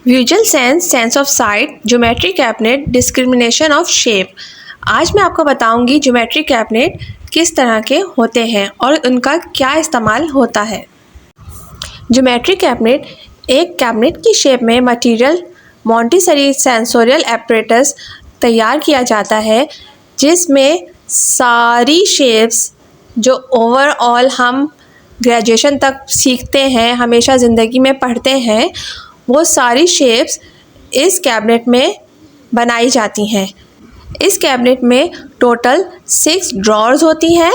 Visual sense, sense of site, geometry cabinet, discrimination of shape. आज मैं आपको बताऊंगी ज्योमेट्री कैबिनेट किस तरह के होते हैं और उनका क्या इस्तेमाल होता है। ज्योमेट्री कैबिनेट एक कैबिनेट की शेप में मटेरियल मॉन्टेसरी सेंसोरियल एपरेटस तैयार किया जाता है जिसमें सारी शेप्स जो ओवरऑल हम ग्रेजुएशन तक सीखते हैं, हमेशा ज़िंदगी में पढ़ते हैं, वो सारी शेप्स इस कैबिनेट में बनाई जाती हैं। इस कैबिनेट में टोटल 6 ड्रॉर्स होती हैं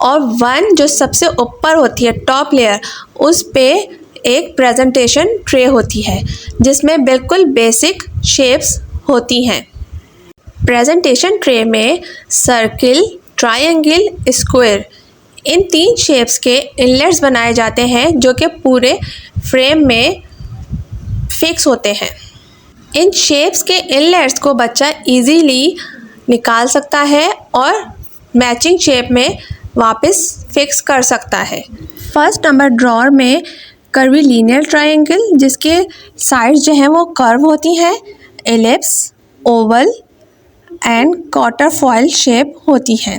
और 1 जो सबसे ऊपर होती है टॉप लेयर, उस पे एक प्रेजेंटेशन ट्रे होती है जिसमें बिल्कुल बेसिक शेप्स होती हैं। प्रेजेंटेशन ट्रे में सर्किल, ट्रायंगल, स्क्वायर इन 3 शेप्स के इनलेट्स बनाए जाते हैं जो कि पूरे फ्रेम में फिक्स होते हैं। इन शेप्स के इनलेट्स को बच्चा इजीली निकाल सकता है और मैचिंग शेप में वापस फिक्स कर सकता है। फर्स्ट नंबर ड्रॉर में कर्वीलिनियर ट्रायंगल जिसके साइड्स जो हैं वो कर्व होती हैं, ellipse, Oval and quarter foil shape होती हैं।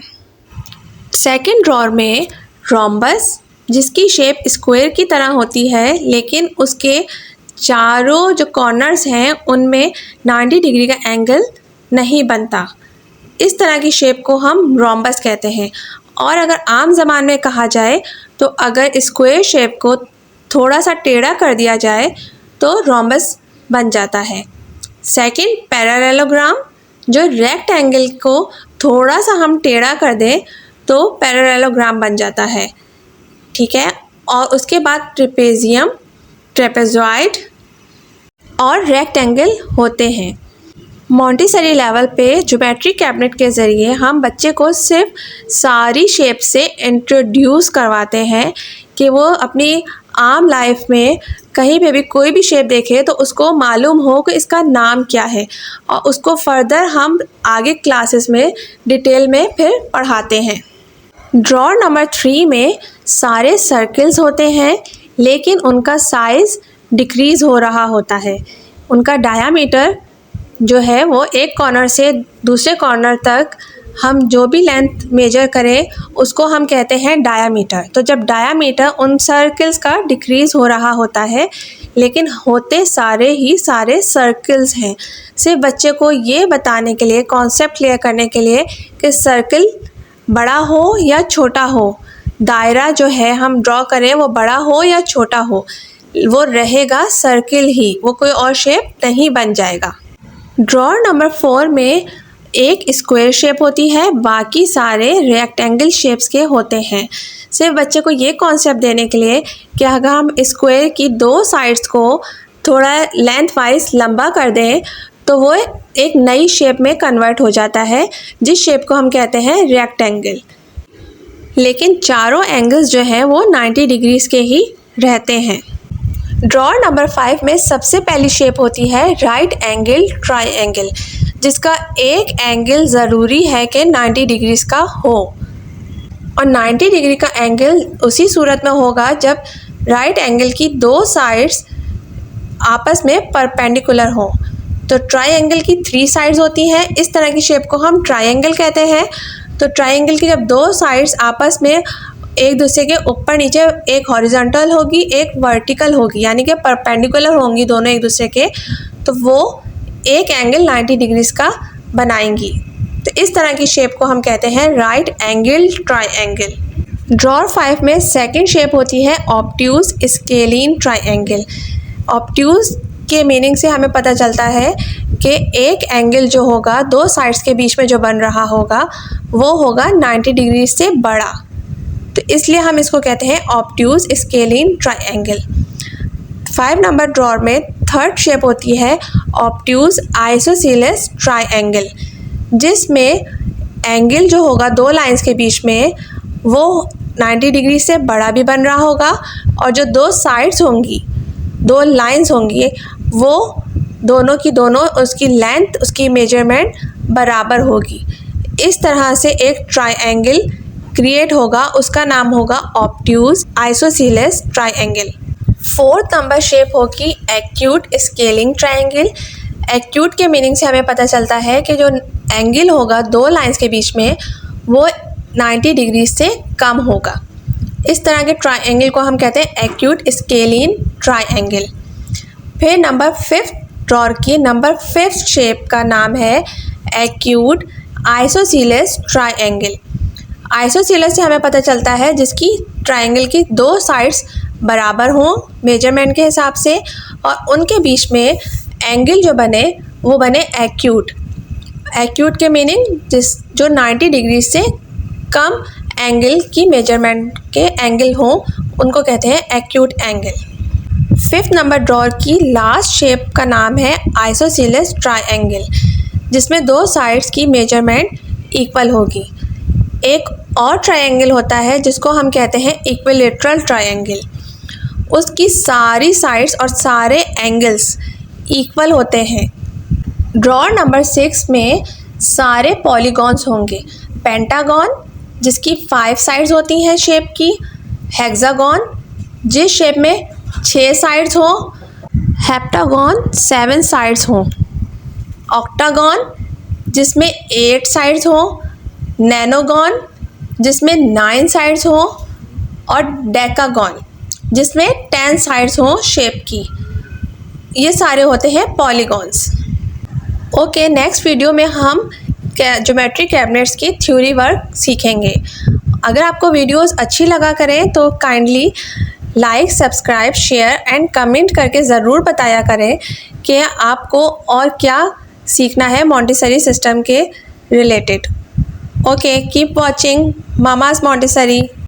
सेकंड ड्रॉर में रोम्बस जिसकी शेप स्क्वायर की तरह होती है लेकिन उसके चारों जो कॉर्नर्स हैं उनमें 90 डिग्री का एंगल नहीं बनता। इस तरह की शेप को हम रोम्बस कहते हैं। और अगर आम ज़बान में कहा जाए तो अगर स्क्वायर शेप को थोड़ा सा टेढ़ा कर दिया जाए तो रोम्बस बन जाता है। सेकंड पैरेललोग्राम, जो रेक्टेंगल को थोड़ा सा हम टेढ़ा कर दें तो पैरेललोग्राम बन जाता है, ठीक है। और उसके बाद ट्रेपेजियम, ट्रेपेजॉइड और रेक्टेंगल होते हैं। मॉन्टेसरी लेवल पे ज्योमेट्री कैबिनेट के ज़रिए हम बच्चे को सिर्फ सारी शेप से इंट्रोड्यूस करवाते हैं कि वो अपनी आम लाइफ में कहीं पे भी कोई भी शेप देखे तो उसको मालूम हो कि इसका नाम क्या है और उसको फर्दर हम आगे क्लासेस में डिटेल में फिर पढ़ाते हैं। ड्रॉर नंबर 3 में सारे सर्कल्स होते हैं लेकिन उनका साइज़ डिक्रीज़ हो रहा होता है। उनका डायामीटर जो है वो एक कॉर्नर से दूसरे कॉर्नर तक हम जो भी लेंथ मेजर करें उसको हम कहते हैं डायामीटर। तो जब डायामीटर उन सर्कल्स का डिक्रीज़ हो रहा होता है लेकिन होते सारे ही सारे सर्कल्स हैं, सिर्फ बच्चे को ये बताने के लिए, कॉन्सेप्ट क्लियर करने के लिए कि सर्कल बड़ा हो या छोटा हो, दायरा जो है हम ड्रॉ करें वो बड़ा हो या छोटा हो, वो रहेगा सर्किल ही, वो कोई और शेप नहीं बन जाएगा। ड्रॉर नंबर 4 में एक स्क्वायर शेप होती है, बाकी सारे रेक्टेंगल शेप्स के होते हैं। सिर्फ बच्चे को ये कॉन्सेप्ट देने के लिए कि अगर हम स्क्वायर की 2 साइड्स को थोड़ा लेंथ वाइज लंबा कर दें तो वो एक नई शेप में कन्वर्ट हो जाता है जिस शेप को हम कहते हैं रेक्टेंगल। लेकिन चारों एंगल्स जो हैं वो 90 डिग्रीज़ के ही रहते हैं। ड्रॉर नंबर 5 में सबसे पहली शेप होती है राइट एंगल ट्रायंगल जिसका एक एंगल ज़रूरी है कि 90 डिग्रीज़ का हो और 90 डिग्री का एंगल उसी सूरत में होगा जब राइट एंगल की 2 साइड्स आपस में परपेंडिकुलर हो। तो ट्रायंगल की 3 साइड्स होती हैं, इस तरह की शेप को हम ट्रायंगल कहते हैं। तो ट्रायंगल की जब 2 साइड्स आपस में एक दूसरे के ऊपर नीचे, एक हॉरिजॉन्टल होगी एक वर्टिकल होगी, यानी कि परपेंडिकुलर होंगी दोनों एक दूसरे के, तो वो एक एंगल 90 डिग्रीज़ का बनाएंगी। तो इस तरह की शेप को हम कहते हैं राइट एंगल ट्रायंगल। ड्रॉर 5 में सेकंड शेप होती है ऑब्ट्यूज स्केलिन ट्रायंगल। ऑब्ट्यूज के मीनिंग से हमें पता चलता है कि एक एंगल जो होगा 2 साइड्स के बीच में जो बन रहा होगा वो होगा 90 डिग्री से बड़ा, तो इसलिए हम इसको कहते हैं obtuse scalene triangle. 5 number drawer में थर्ड शेप होती है ऑब्ट्यूज आइसोसेलेस ट्रायंगल जिसमें एंगल जो होगा 2 लाइंस के बीच में वो 90 डिग्री से बड़ा भी बन रहा होगा और जो 2 साइड्स होंगी, 2 लाइंस होंगी, वो दोनों की दोनों उसकी लेंथ, उसकी मेजरमेंट बराबर होगी। इस तरह से एक ट्रायंगल क्रिएट होगा, उसका नाम होगा obtuse isosceles triangle. Fourth number shape होगी एक्यूट स्केलिंग ट्रायंगल। एक्यूट के मीनिंग से हमें पता चलता है कि जो एंगल होगा दो लाइंस के बीच में वो 90 डिग्री से कम होगा। इस तरह के ट्रायंगल को हम कहते हैं एक्यूट स्केलिंग ट्रायंगल। फिर नंबर 5 ड्रॉ की नंबर 5 शेप का नाम है एक्यूट आइसोसेलेस ट्रायंगल। आइसोसेलेस से हमें पता चलता है जिसकी ट्रायंगल की दो साइड्स बराबर हों मेजरमेंट के हिसाब से और उनके बीच में एंगल जो बने वो बने एक्यूट। एक्यूट के मीनिंग जो 90 डिग्री से कम एंगल की मेजरमेंट के एंगल हों उनको कहते हैं acute angle. 5th number draw की लास्ट शेप का नाम है आइसोसेलेस ट्रायंगल, जिसमें दो साइड्स की मेजरमेंट इक्वल होगी। एक और ट्रायंगल होता है जिसको हम कहते हैं इक्विलेटरल ट्रायंगल। उसकी सारी साइड्स और सारे एंगल्स इक्वल होते हैं। ड्रॉ नंबर 6 में सारे पॉलीगॉन्स होंगे। पेंटागन जिसकी 5 साइड्स होती हैं शेप की, हेक्सागन जिस शेप में 6 साइड्स हों, हेप्टागन 7 साइड्स हों, ऑक्टागन जिसमें 8 साइड्स हों, नैनोगन जिसमें 9 साइड्स हों और डेकागन जिसमें 10 साइड्स हों शेप की। ये सारे होते हैं पॉलीगॉन्स। ओके, नेक्स्ट वीडियो में हम ज्योमेट्री कैबिनेट्स की थ्योरी वर्क सीखेंगे। अगर आपको वीडियोस अच्छी लगा करें तो kindly like, subscribe, share and comment करके ज़रूर बताया करें कि आपको और क्या सीखना है मॉन्टेसरी सिस्टम के related. Okay, keep watching mama's Montessori.